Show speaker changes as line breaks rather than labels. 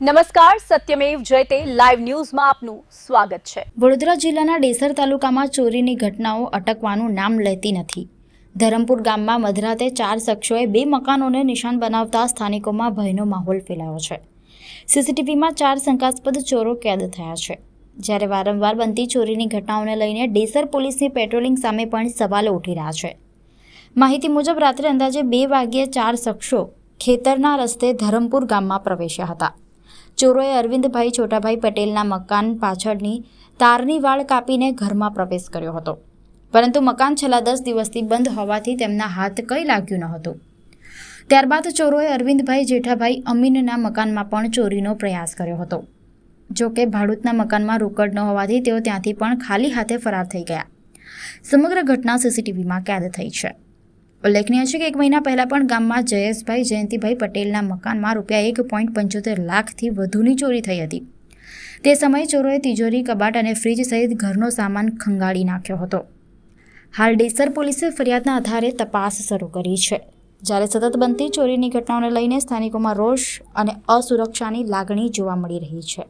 નમસ્કાર, સત્યમેવ જયતે લાઈવ ન્યૂઝમાં આપનું સ્વાગત છે।
વડોદરા જિલ્લાના ડેસર તાલુકામાં ચોરીની ઘટનાઓ અટકવાનું નામ લેતી નથી। ધરમપુર ગામમાં મધરાતે 4 શખ્સોએ 2 મકાનોને નિશાન બનાવતા સ્થાનિકોમાં ભયનો માહોલ ફેલાયો છે। સીસીટીવીમાં 4 શંકાસ્પદ ચોરો કેદ થયા છે। જ્યારે વારંવાર બનતી ચોરીની ઘટનાઓને લઈને ડેસર પોલીસની પેટ્રોલિંગ સામે પણ સવાલો ઉઠી રહ્યા છે। માહિતી મુજબ રાત્રે અંદાજે 2 વાગ્યે 4 શખ્સો ખેતરના રસ્તે ધરમપુર ગામમાં પ્રવેશ્યા હતા। ચોરોએ અરવિંદભાઈ છોટાભાઈ પટેલના મકાન પાછળની તારની વાળ કાપીને ઘરમાં પ્રવેશ કર્યો હતો, પરંતુ મકાન છેલ્લા 10 દિવસથી બંધ હોવાથી તેમના હાથ કંઈ લાગ્યું ન હતું। ત્યારબાદ ચોરોએ અરવિંદભાઈ જેઠાભાઈ અમીનના મકાનમાં પણ ચોરીનો પ્રયાસ કર્યો હતો। જો કે ભાડૂતના મકાનમાં રોકડ ન હોવાથી તેઓ ત્યાંથી પણ ખાલી હાથે ફરાર થઈ ગયા। સમગ્ર ઘટના સીસીટીવીમાં કેદ થઈ છે। ઉલ્લેખનીય છે કે 1 મહિના પહેલા પણ ગામમાં જયેશભાઈ જયંતિભાઈ પટેલના મકાનમાં ₹1.75 લાખથી વધુની ચોરી થઈ હતી। તે સમયે ચોરોએ તિજોરી, કબાટ અને ફ્રીજ સહિત ઘરનો સામાન ખંગાળી નાખ્યો હતો। હાલ ડેસર પોલીસે ફરિયાદના આધારે તપાસ શરૂ કરી છે। જ્યારે સતત બનતી ચોરીની ઘટનાઓને લઈને સ્થાનિકોમાં રોષ અને અસુરક્ષાની લાગણી જોવા મળી રહી છે।